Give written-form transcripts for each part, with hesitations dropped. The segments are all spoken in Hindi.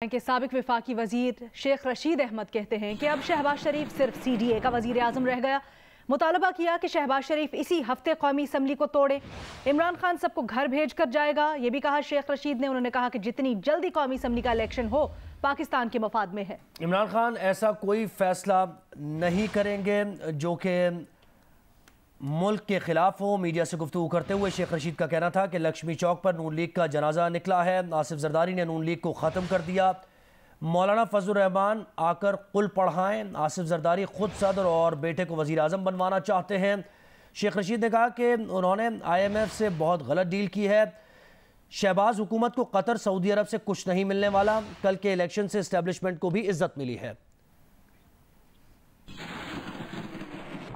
के साबिक वफाकी वजीर शेख रशीद अहमद कहते हैं कि अब शहबाज शरीफ सिर्फ CDA का वजीर आजम रह गया। मुतालबा किया कि शहबाज शरीफ इसी हफ्ते कौमी असम्बली को तोड़े। इमरान खान सबको घर भेज कर जाएगा, ये भी कहा शेख रशीद ने। उन्होंने कहा कि जितनी जल्दी कौमी असम्बली का इलेक्शन हो पाकिस्तान के मफाद में है। इमरान खान ऐसा कोई फैसला नहीं करेंगे जो कि मुल्क के खिलाफ हो। मीडिया से गुफ्तगू करते हुए शेख रशीद का कहना था कि लक्ष्मी चौक पर नून लीग का जनाजा निकला है। आसिफ जरदारी ने नून लीग को ख़त्म कर दिया। मौलाना फजलुर रहमान आकर कुल पढ़ाएं। आसिफ जरदारी खुद सदर और बेटे को वज़ीर आज़म बनवाना चाहते हैं। शेख रशीद ने कहा कि उन्होंने IMF से बहुत गलत डील की है। शहबाज हुकूमत को कतर सऊदी अरब से कुछ नहीं मिलने वाला। कल के इलेक्शन से इस्टेब्लिशमेंट को भी इज्जत मिली है।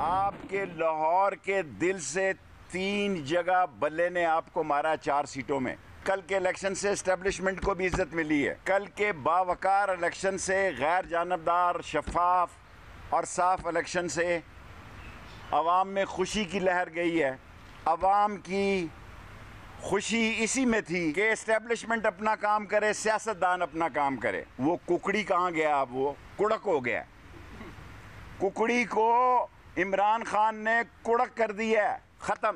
आपके लाहौर के दिल से 3 जगह बल्ले ने आपको मारा 4 सीटों में। कल के इलेक्शन से एस्टेब्लिशमेंट को भी इज्जत मिली है। कल के बावकार इलेक्शन से, गैर जानबदार, शफाफ और साफ इलेक्शन से अवाम में खुशी की लहर गई है। अवाम की खुशी इसी में थी कि एस्टेब्लिशमेंट अपना काम करे, सियासतदान अपना काम करे। वो कुकड़ी कहाँ गया? अब वो कुड़क हो गया। कुकड़ी को इमरान खान ने कुड़क कर दिया है। ख़त्म,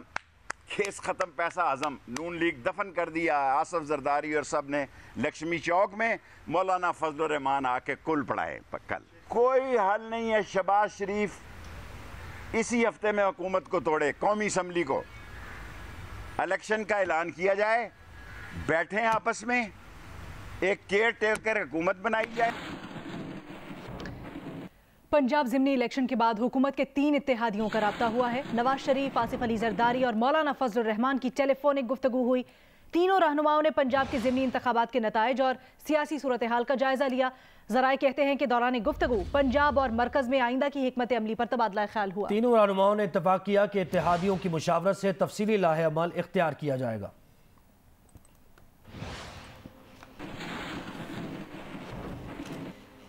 केस ख़त्म, पैसा हजम। नून लीग दफन कर दिया। आसिफ जरदारी और सब ने लक्ष्मी चौक में मौलाना फजलुर रहमान आके कुल पढ़ाए। कल कोई हल नहीं है। शहबाज शरीफ इसी हफ्ते में हुकूमत को तोड़े, कौमी असम्बली को, इलेक्शन का ऐलान किया जाए, बैठे आपस में, एक केयर टेकर हुकूमत बनाई जाए। पंजाब ज़िमनी इलेक्शन के बाद हुकूमत के 3 इत्तेहादियों का राब्ता हुआ है। नवाज शरीफ, आसिफ अली जरदारी और मौलाना फजलुर रहमान की टेलीफोनिक गुफ्तगू हुई। तीनों रहनुमाओं ने पंजाब के ज़िमनी इंतखाबात के नताइज और सियासी सूरत हाल का जायजा लिया। ज़राए कहते हैं कि दौरान गुफ्तगू पंजाब और मरकज में आइंदा की हिकमत अमली पर तबादला ख्याल हुआ। तीनों रहनुमाओं ने इत्तफाक किया कि इत्तेहादियों की मुशावरत से तफसीली लाहे अमल इख्तियार किया जाएगा।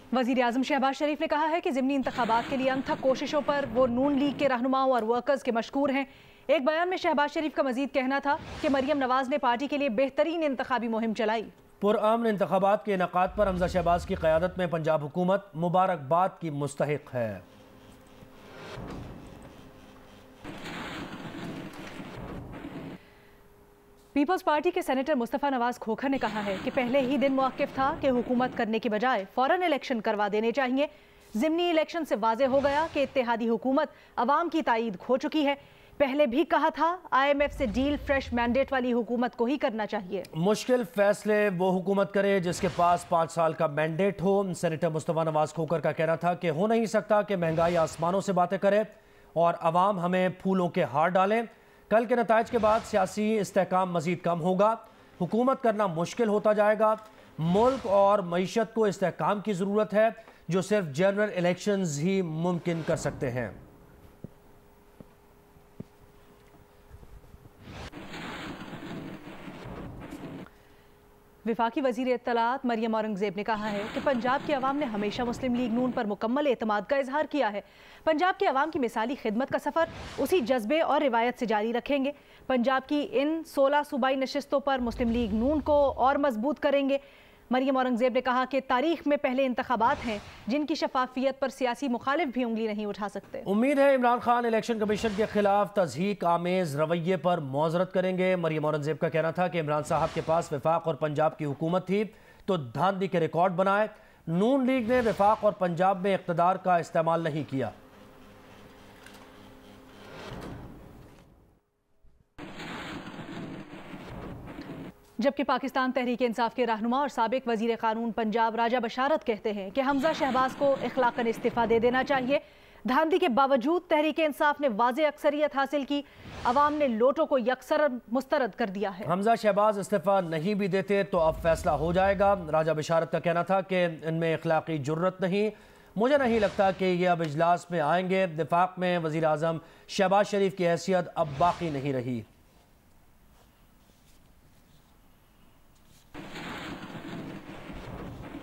वज़ीर आज़म शहबाज शरीफ ने कहा है कि ज़िमनी इंतखाबात के लिए अनथक कोशिशों पर वो नून लीग के रहनुमाओं और वर्कर्स के मशकूर हैं। एक बयान में शहबाज शरीफ का मजीद कहना था कि मरियम नवाज ने पार्टी के लिए बेहतरीन इंतखाबी मुहिम चलाई। पुरअमन इंतखाबात के इनेकाद पर हमजा शहबाज की क़यादत में पंजाब हुकूमत मुबारकबाद की मुस्तहिक है। पीपल्स पार्टी के सेनेटर मुस्तफ़ा नवाज खोखर ने कहा है कि पहले ही दिन मौक़िफ़ था कि हुकूमत करने की बजाय फ़ौरन इलेक्शन करवा देने चाहिए। ज़िमनी इलेक्शन से वाज़ेह हो गया कि इत्तेहादी हुकूमत अवाम की ताईद खो चुकी है। पहले भी कहा था IMF से डील फ्रेश मैंडेट वाली हुकूमत को ही करना चाहिए। मुश्किल फैसले वो हुकूमत करे जिसके पास 5 साल का मैंडेट हो। सेनेटर मुस्तफ़ा नवाज खोखर का कहना था कि हो नहीं सकता कि महंगाई आसमानों से बातें करे और अवाम हमें फूलों के हार डालें। कल के नताइज के बाद सियासी इस्तेहकाम मजीद कम होगा। हुकूमत करना मुश्किल होता जाएगा। मुल्क और मईशत को इस्तेहकाम की ज़रूरत है जो सिर्फ जनरल इलेक्शंस ही मुमकिन कर सकते हैं। वफाकी वज़ीर इत्तलात मरियम औरंगज़ेब ने कहा है कि पंजाब की अवाम ने हमेशा मुस्लिम लीग नून पर मुकम्मल एतमाद का इजहार किया है। पंजाब की अवाम की मिसाली खिदमत का सफ़र उसी जज्बे और रिवायत से जारी रखेंगे। पंजाब की इन 16 सूबाई नशिस्तों पर मुस्लिम लीग नून को और मजबूत करेंगे। मरियम औरंगज़ेब ने कहा कि तारीख में पहले इंतखाबात हैं जिनकी शफाफियत पर सियासी मुखालिफ भी उंगली नहीं उठा सकते। उम्मीद है इमरान खान इलेक्शन कमीशन के खिलाफ तज़हीक आमेज़ रवैये पर मौज़रत करेंगे। मरियम औरंगज़ेब का कहना था कि इमरान साहब के पास वफाक और पंजाब की हुकूमत थी तो धांधली के रिकॉर्ड बनाए। नून लीग ने वफाक और पंजाब में इक़्तिदार का इस्तेमाल नहीं किया। जबकि पाकिस्तान तहरीक इंसाफ के रहनुमा और साबिक वजीर कानून पंजाब राजा बशारत कहते हैं कि हमजा शहबाज को इखलाकन इस्तीफा दे देना चाहिए। धांधली के बावजूद तहरीक इंसाफ ने वाज़े अक्सरियत हासिल की। अवाम ने लोटों को यकसर मुस्तरद कर दिया है। हमजा शहबाज इस्तीफा नहीं भी देते तो अब फैसला हो जाएगा। राजा बशारत का कहना था कि इनमें इखलाकी जुर्रत नहीं। मुझे नहीं लगता कि ये अब इजलास में आएंगे। वफाक में वज़ीर आज़म शहबाज शरीफ की हैसियत अब बाकी नहीं रही।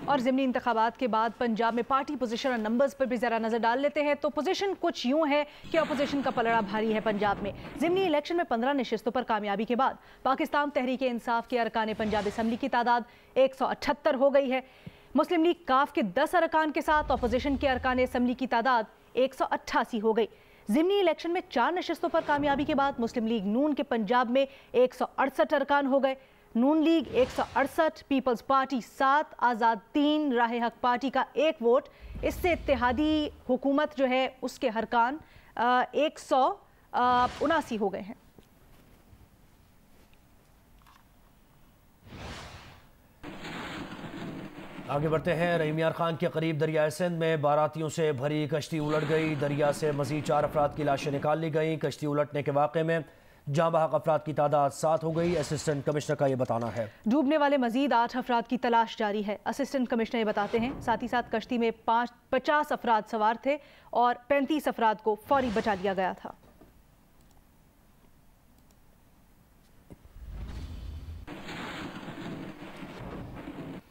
और ज़िमनी इंतखाबात के बाद पंजाब में पार्टी पोजीशन और नंबर्स पर भी ज़रा नज़र डाल लेते हैं तो पोजीशन कुछ यूं है कि अपोजिशन का पलड़ा भारी है पंजाब में। ज़िमनी इलेक्शन में 15 नशिस्तों पर कामयाबी के बाद पाकिस्तान तहरीक इंसाफ के अरकान पंजाब असम्बली की तादाद 178 हो गई है। मुस्लिम लीग काफ के 10 अरकान के साथ अपोजिशन के अरकान असम्बली की तादाद 188 हो गई। ज़िमनी इलेक्शन में 4 नशिस्तों पर कामयाबी के बाद मुस्लिम लीग नून के पंजाब में 168 अरकान हो गए। नून लीग 168, पीपल्स पार्टी 7, आज़ाद 3, राह हक पार्टी का 1 वोट। इससे इत्तेहादी हुकूमत जो है उसके अरकान 179 हो गए हैं। आगे बढ़ते हैं। रहीम यार खान के करीब दरिया सिंध में बारातियों से भरी कश्ती उलट गई। दरिया से मजीद 4 अफराद की लाशें निकाल ली गई। कश्ती उलटने के वाक़े में जहाँ बहक अफराद की तादाद 7 हो गई। असिस्टेंट कमिश्नर का ये बताना है। डूबने वाले मजीद 8 अफराद की तलाश जारी है। असिस्टेंट कमिश्नर ये बताते हैं साथ ही साथ कश्ती में 50 अफराद सवार थे और 35 अफराद को फौरी बचा लिया गया था।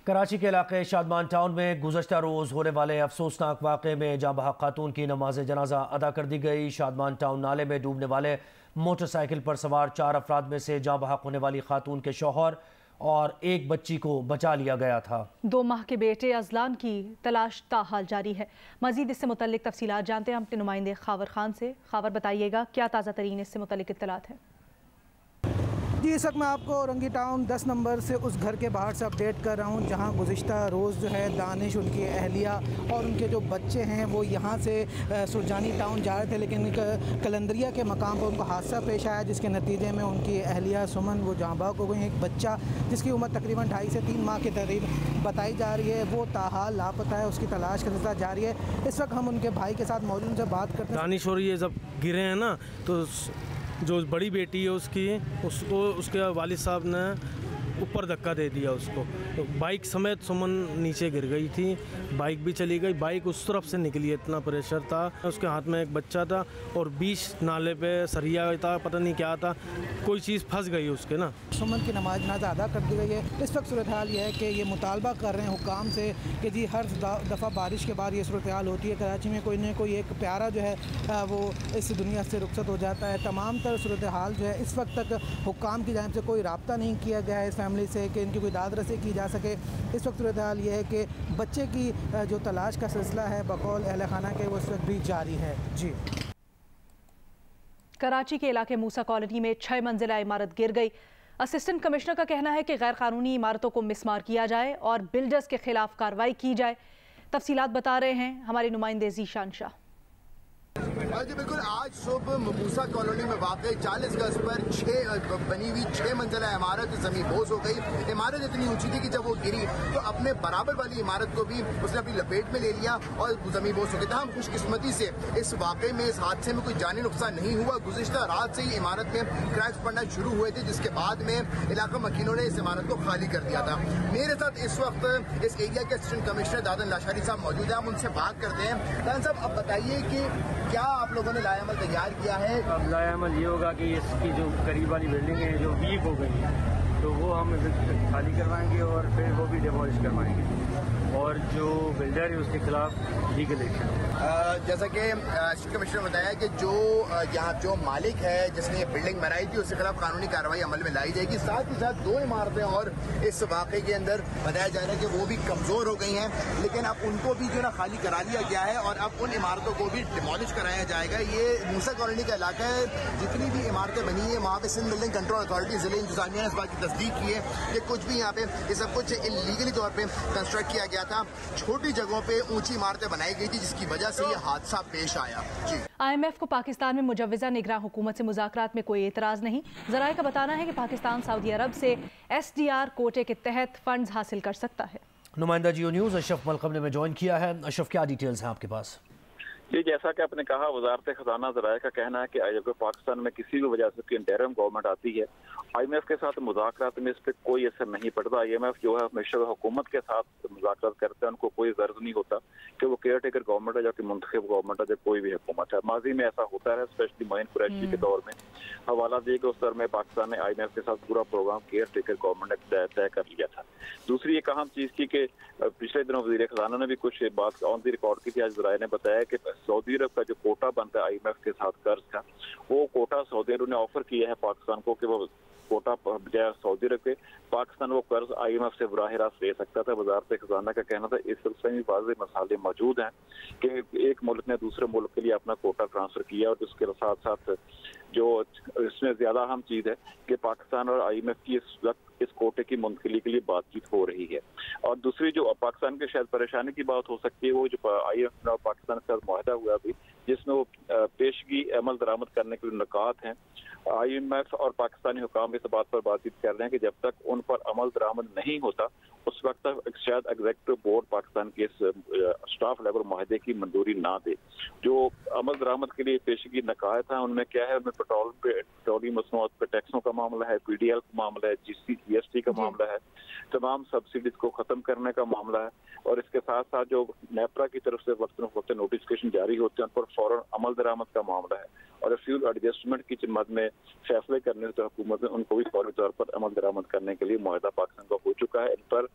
कराची के इलाके शादमान टाउन में गुज़श्ता रोज़ होने वाले अफसोसनाक वाक़े में जाँ बहक खातून की नमाज जनाजा अदा कर दी गई। शादमान टाउन नाले में डूबने वाले मोटरसाइकिल पर सवार 4 अफराद में से जाँ बहक होने वाली खातून के शौहर और एक बच्ची को बचा लिया गया था। 2 माह के बेटे अजलान की तलाश ताहाल जारी है। मजीद इससे मुतल्लिक तफसीलात जानते हैं अपने नुमाइंदे खावर खान से। खावर, बताइएगा क्या ताज़ा तरीन इससे मुतल्लिक इत्तलात है? जी, इस वक्त मैं आपको रंगी टाउन 10 नंबर से उस घर के बाहर से अपडेट कर रहा हूँ जहाँ गुज़िश्ता रोज़ जो है दानिश, उनकी अहलिया और उनके जो बच्चे हैं वो यहाँ से सुरजानी टाउन जा रहे थे, लेकिन कलंदरिया के मकाम पर उनको हादसा पेश आया जिसके नतीजे में उनकी अहलिया सुमन वो जाँ बहक हो गई। एक बच्चा जिसकी उम्र तकरीबन 2.5 से 3 माह के करीब बताई जा रही है वो ताहाल लापता है, उसकी तलाश का सिलसिला जारी है। इस वक्त हम उनके भाई के साथ मौजूद उनसे बात करते हैं। दानिश और ये जब गिरे हैं ना तो जो बड़ी बेटी है उसको उसके वालिद साहब ने ऊपर धक्का दे दिया उसको, तो बाइक समेत सुमन नीचे गिर गई थी। बाइक भी चली गई, बाइक उस तरफ से निकली, इतना प्रेशर था। उसके हाथ में एक बच्चा था और बीच नाले पे सरिया था, पता नहीं क्या था, कोई चीज़ फंस गई उसके ना। सुमन की नमाज जनाजा अदा कर दी गई है। इस वक्त सूरत हाल ये है कि ये मुतालबा कर रहे हैं हुकाम से कि जी हर दफ़ा बारिश के बाद ये सूरत हाल होती है कराची में, कोई ना कोई एक प्यारा जो है वो इस दुनिया से रुखसत हो जाता है। तमाम तर सूरत हाल जो है इस वक्त तक हुकाम की जानिब से कोई रब्ता नहीं किया गया है इस फैमिली से कि इनकी कोई दाद रसी की जा सके। इस वक्त सूरत हाल ये है कि बच्चे की जो तलाश का सिलसिला है बकौल अहल खाना के वो इस वक्त भी जारी है। जी, कराची के इलाके मूसा कॉलोनी में 6 मंजिला इमारत गिर गई। असिस्टेंट कमिश्नर का कहना है कि गैर कानूनी इमारतों को मिसमार किया जाए और बिल्डर्स के खिलाफ कार्रवाई की जाए। तफसीलात बता रहे हैं हमारे नुमाइंदे जीशान शाह। जी बिल्कुल, आज सुबह मूसा कॉलोनी में वाक़ई 40 गज पर बनी हुई 6 मंजिला इमारत ज़मीन बोझ हो गई। इमारत इतनी ऊंची थी कि जब वो गिरी तो अपने बराबर वाली इमारत को भी उसने अपनी लपेट में ले लिया और ज़मीन बोझ हो गई था। हम खुशकिस्मती से इस वाक़े में, इस हादसे में कोई जानी नुकसान नहीं हुआ। गुज़िश्ता रात से ही इमारत में क्रैक्स पड़ना शुरू हुए थे जिसके बाद में इलाका मकीनों ने इस इमारत को खाली कर दिया था। मेरे साथ इस वक्त इस एरिया के असिस्टेंट कमिश्नर दादन लाशारी साहब मौजूद हैं, हम उनसे बात करते हैं। दादन साहब, अब बताइए कि क्या आप लोगों ने लायामल तैयार किया है? अब लायामल ये होगा कि इसकी जो करीब वाली बिल्डिंग है जो वीक हो गई है तो वो हम खाली करवाएंगे और फिर वो भी डिमोलिश करवाएंगे और जो बिल्डर है उसके खिलाफ लीगल एक्शन। जैसा कि असिस्टेंट कमिश्नर ने बताया कि जो यहाँ जो मालिक है जिसने ये बिल्डिंग बनाई थी उसके खिलाफ कानूनी कार्रवाई अमल में लाई जाएगी। साथ ही साथ 2 इमारतें और इस वाक़े के अंदर बताया जा रहा है कि वो भी कमज़ोर हो गई हैं, लेकिन अब उनको भी जो ना खाली करा लिया गया है और अब उन इमारतों को भी डिमोलिश कराया जाएगा। ये मूसा कॉलोनी का इलाका है, जितनी भी इमारतें बनी है वहाँ पे सिंध बिल्डिंग कंट्रोल अथॉरिटी ज़िले इंतज़ामिया ने इस बात की तस्दीक की है कि कुछ भी यहाँ पे ये सब कुछ इलीगली तौर पर कंस्ट्रक्ट किया गया था। छोटी जगहों पर ऊँची इमारतें बनाई गई थी जिसकी वजह से ये हादसा पेश आया। जी, IMF को पाकिस्तान में मुजव्वज़ा निगरान हुकूमत से मुज़ाकरात में कोई एतराज़ नहीं। ज़राए का बताना है कि पाकिस्तान सऊदी अरब से SDR कोटे के तहत फंड्स हासिल कर सकता है। नुमाइंदा जियो न्यूज़ अशरफ मलकम ने में ज्वाइन किया है। अशरफ, क्या डिटेल्स हैं आपके पास? जी, जैसा कि आपने कहा, वजारत खजाना ज़राए का कहना है कि अगर पाकिस्तान में किसी भी वजह से इंटरिम गवर्नमेंट आती है, IMF के साथ मुज़ाकरात में इस पर कोई असर नहीं पड़ता। IMF जो है हमेशा हुकूमत के साथ मुज़ाकरात करते हैं, उनको कोई गर्ज नहीं होता कि वो केयर टेकर गवर्नमेंट है या कि मुंतखब गवर्नमेंट है, कोई भी हुकूमत है। माजी में ऐसा होता है, स्पेशली मोइन कुरैशी के दौर में हवाला दिए कि उस दौर में पाकिस्तान ने IMF के साथ पूरा प्रोग्राम केयर टेकर गवर्नमेंट ने तय कर लिया था। दूसरी एक अहम चीज़ थी कि पिछले दिनों वज़ीर खजाना ने भी कुछ बात ऑन द रिकॉर्ड की थी। आज ज़राए ने बताया कि सऊदी अरब का जो कोटा बनता है IMF के साथ कर्ज का, वो कोटा सऊदी अरब ने ऑफर किया है पाकिस्तान को कि वो कोटा बजाय सऊदी अरब के पाकिस्तान वो कर्ज IMF से बराह रास्त ले सकता था। वजारत खजाना का कहना था इस सिलसिले में वाज़ेह मसाले मौजूद हैं कि एक मुल्क ने दूसरे मुल्क के लिए अपना कोटा ट्रांसफर किया और उसके साथ साथ जो इसमें ज्यादा अहम चीज है कि पाकिस्तान और IMF की इस वक्त इस कोटे की मुंतकिली के लिए बातचीत हो रही है। और दूसरी जो पाकिस्तान के शायद परेशानी की बात हो सकती है वो जो IMF और पाकिस्तान के साथ मुआहदा हुआ अभी जिसमें वो पेशगी अमल दरामद करने के लिए नुकात हैं। IMF और पाकिस्तानी हुकाम इस बात पर बातचीत कर रहे हैं कि जब तक उन पर अमल दरामद नहीं होता उस वक्त तक शायद एग्जीक्यूटिव बोर्ड पाकिस्तान के इस स्टाफ लेवल मुआहदे की मंजूरी ना दे। जो अमल दरामद के लिए पेशगी नकायत हैं उनमें क्या है, उनमें पेट्रोलियम मसनूआत पर टैक्सों का मामला है, PDL का मामला है, GST का मामला है, तमाम सब्सिडीज को खत्म करने का मामला है और इसके साथ साथ जो नेपरा की तरफ से वक्त नोटिफिकेशन जारी होते हैं उन पर फौरन अमल दरामद का मामला है और फ्यूल एडजस्टमेंट की मद में फैसले करने से हुकूमत ने उनको भी फौरी तौर पर अमल दरामद करने के लिए मुआहदा पाकिस्तान का हो चुका है। इन पर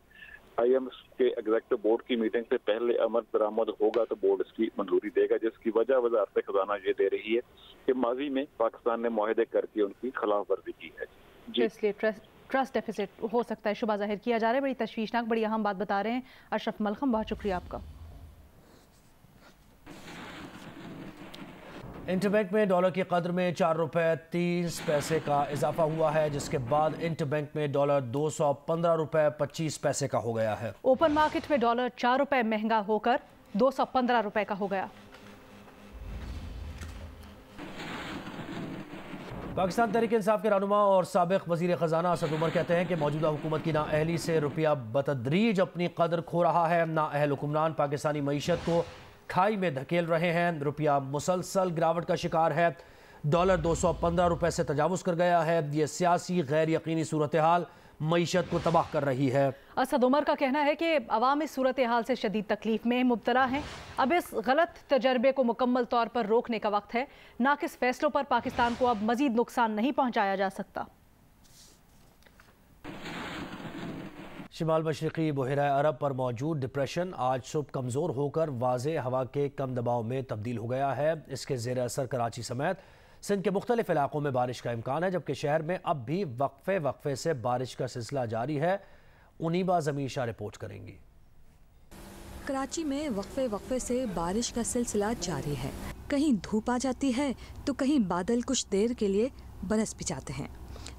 IMF के एग्जीक्यूटिव बोर्ड की मीटिंग से पहले अमल दरामद होगा तो बोर्ड इसकी मंजूरी देगा, जिसकी वजह वजारत खजाना ये दे रही है कि माजी में पाकिस्तान ने मुआहदे करके उनकी खिलाफ वर्जी की है जी। इसलिए ट्रस्ट डेफिसिट हो सकता है शुबा जाहिर किया जा रहा है। बड़ी तशवीशनाक बड़ी अहम बात बता रहे हैं अशरफ मलखम, बहुत शुक्रिया आपका। इंटरबैंक में डॉलर की कदर में 4 रुपये 30 पैसे का इजाफा हुआ है जिसके बाद इंटरबैंक में डॉलर 215 रुपये 25 पैसे का हो गया है। ओपन मार्केट में डॉलर 4 रुपये महंगा होकर 215 रुपये का हो गया। पाकिस्तान तहरीक इंसाफ के रहनुमा और साबिक वजीर खजाना असद उमर कहते हैं कि मौजूदा हुकूमत की नाअहली से रुपया बतदरीज अपनी कदर खो रहा है। नाअहल हुक्मरान पाकिस्तानी मईशत को खाई में धकेल रहे हैं। रुपया मुसलसल गिरावट का शिकार है। डॉलर 215 रुपये से तजावुज़ कर गया है। ये सियासी गैर यकीनी सूरत हाल मईशत को तबाह कर रही है। असद उमर का कहना है कि अवाम इस सूरत हाल से शदीद तकलीफ में मुब्तला हैं। अब इस गलत तजर्बे को मुकम्मल तौर पर रोकने का वक्त है। नाकिस फैसलों पर पाकिस्तान को अब मजीद नुकसान नहीं पहुँचाया जा सकता। शिमाल मशरक़ी बहरा अरब पर मौजूद डिप्रेशन आज सुबह कमज़ोर होकर वाज़े हवा के कम दबाव में तब्दील हो गया है। इसके ज़ेर असर कराची समेत सिंध के मुख्तलिफ इलाकों में बारिश का इम्कान है, जबकि शहर में अब भी वक्फे से बारिश का सिलसिला जारी है। उनीबा ज़मीन शाह रिपोर्ट करेंगी। कराची में वक्फे से बारिश का सिलसिला जारी है। कहीं धूप आ जाती है तो कहीं बादल कुछ देर के लिए बरस भी जाते हैं।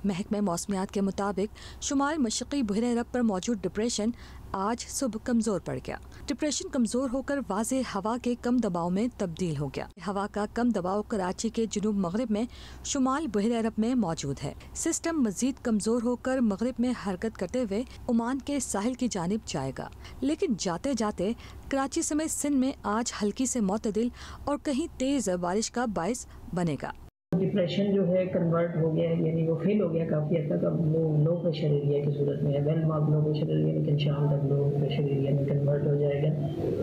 महकमे मौसमियात के मुताबिक शुमाल मशरक़ी बहरा अरब पर मौजूद डिप्रेशन आज सुबह कमज़ोर पड़ गया। डिप्रेशन कमज़ोर होकर वाज़े हवा के कम दबाव में तब्दील हो गया। हवा का कम दबाव कराची के जुनूब मगरिब में शुमाल बहरा अरब में मौजूद है। सिस्टम मजीद कमज़ोर होकर मगरिब में हरकत करते हुए ओमान के साहिल की जानिब जाएगा, लेकिन जाते जाते कराची समेत सिंध में आज हल्की से मुतदिल और कहीं तेज़ बारिश का बायस बनेगा। डिप्रेशन जो है कन्वर्ट हो गया है, यानी वो फेल हो गया काफ़ी हद तक। अब लो प्रेशर एरिया की सूरत में है। Well mark low pressure area, लेकिन शाम तक लो प्रेशर एरिया में कन्वर्ट हो जाएगा।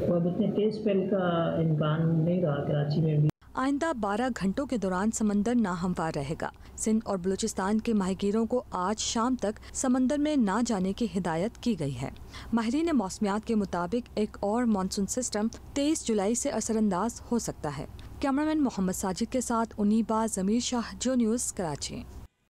तो अब इतने तेज स्पेल का इम्कान नहीं रहा कराची में भी। आइंदा 12 घंटों के दौरान समंदर नाहमवार रहेगा। सिंध और बलूचिस्तान के माहिगीरों को आज शाम तक समंदर में ना जाने की हिदायत की गई है। माहिरीन मौसमियात के मुताबिक एक और मानसून सिस्टम 23 जुलाई से असरअंदाज हो सकता है। कैमरामैन मोहम्मद साजिद के साथ उनीबा ज़मीर शाह, जो न्यूज़, कराची।